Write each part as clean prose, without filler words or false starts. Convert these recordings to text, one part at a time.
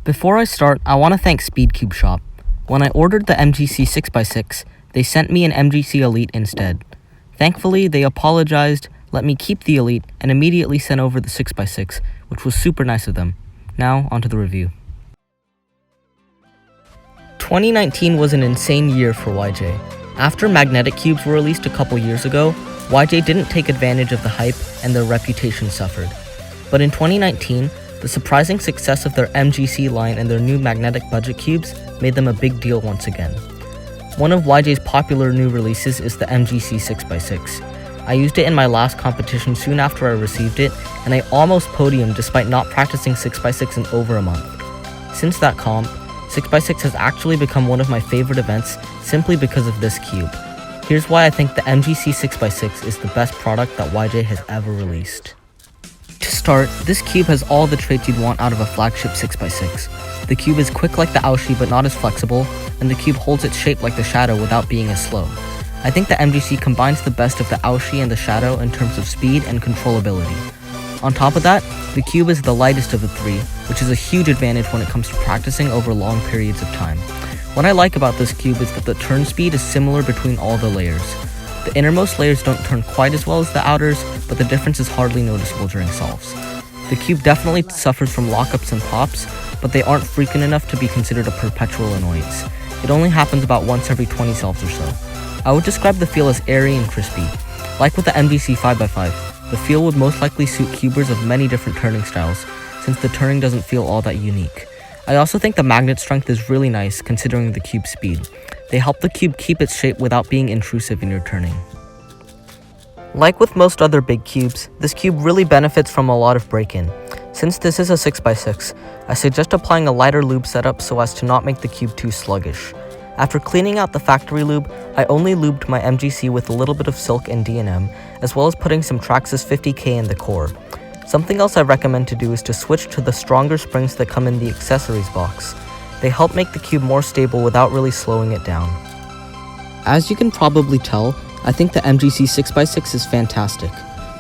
Before I start, I want to thank SpeedCube Shop. When I ordered the MGC 6x6, they sent me an MGC Elite instead. Thankfully, they apologized, let me keep the Elite, and immediately sent over the 6x6, which was super nice of them. Now, onto the review. 2019 was an insane year for YJ. After magnetic cubes were released a couple years ago, YJ didn't take advantage of the hype and their reputation suffered. But in 2019, the surprising success of their MGC line and their new magnetic budget cubes made them a big deal once again. One of YJ's popular new releases is the MGC 6x6. I used it in my last competition soon after I received it, and I almost podiumed despite not practicing 6x6 in over a month. Since that comp, 6x6 has actually become one of my favorite events simply because of this cube. Here's why I think the MGC 6x6 is the best product that YJ has ever released. To start, this cube has all the traits you'd want out of a flagship 6x6. The cube is quick like the Aoshi but not as flexible, and the cube holds its shape like the Shadow without being as slow. I think the MGC combines the best of the Aoshi and the Shadow in terms of speed and controllability. On top of that, the cube is the lightest of the three, which is a huge advantage when it comes to practicing over long periods of time. What I like about this cube is that the turn speed is similar between all the layers. The innermost layers don't turn quite as well as the outers, but the difference is hardly noticeable during solves. The cube definitely suffers from lockups and pops, but they aren't frequent enough to be considered a perpetual annoyance. It only happens about once every 20 solves or so. I would describe the feel as airy and crispy. Like with the MGC 5x5, the feel would most likely suit cubers of many different turning styles, since the turning doesn't feel all that unique. I also think the magnet strength is really nice considering the cube's speed. They help the cube keep its shape without being intrusive in your turning. Like with most other big cubes, this cube really benefits from a lot of break-in. Since this is a 6x6, I suggest applying a lighter lube setup so as to not make the cube too sluggish. After cleaning out the factory lube, I only lubed my MGC with a little bit of silk and D&M, as well as putting some Traxxas 50K in the core. Something else I recommend to do is to switch to the stronger springs that come in the accessories box. They help make the cube more stable without really slowing it down. As you can probably tell, I think the MGC 6x6 is fantastic.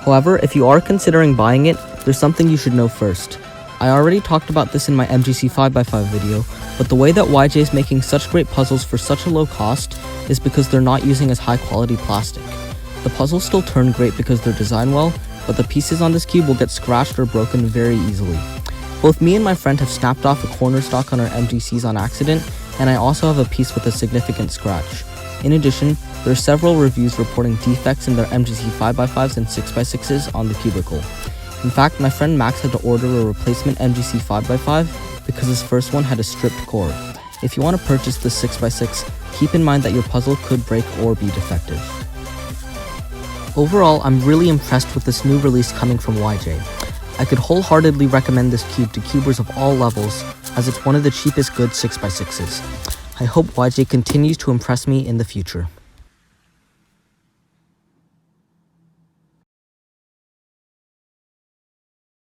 However, if you are considering buying it, there's something you should know first. I already talked about this in my MGC 5x5 video, but the way that YJ is making such great puzzles for such a low cost is because they're not using as high quality plastic. The puzzles still turn great because they're designed well, but the pieces on this cube will get scratched or broken very easily. Both me and my friend have snapped off a corner stock on our MGCs on accident, and I also have a piece with a significant scratch. In addition, there are several reviews reporting defects in their MGC 5x5s and 6x6s on the cubicle. In fact, my friend Max had to order a replacement MGC 5x5 because his first one had a stripped core. If you want to purchase the 6x6, keep in mind that your puzzle could break or be defective. Overall, I'm really impressed with this new release coming from YJ. I could wholeheartedly recommend this cube to cubers of all levels, as it's one of the cheapest good 6x6s. I hope YJ continues to impress me in the future.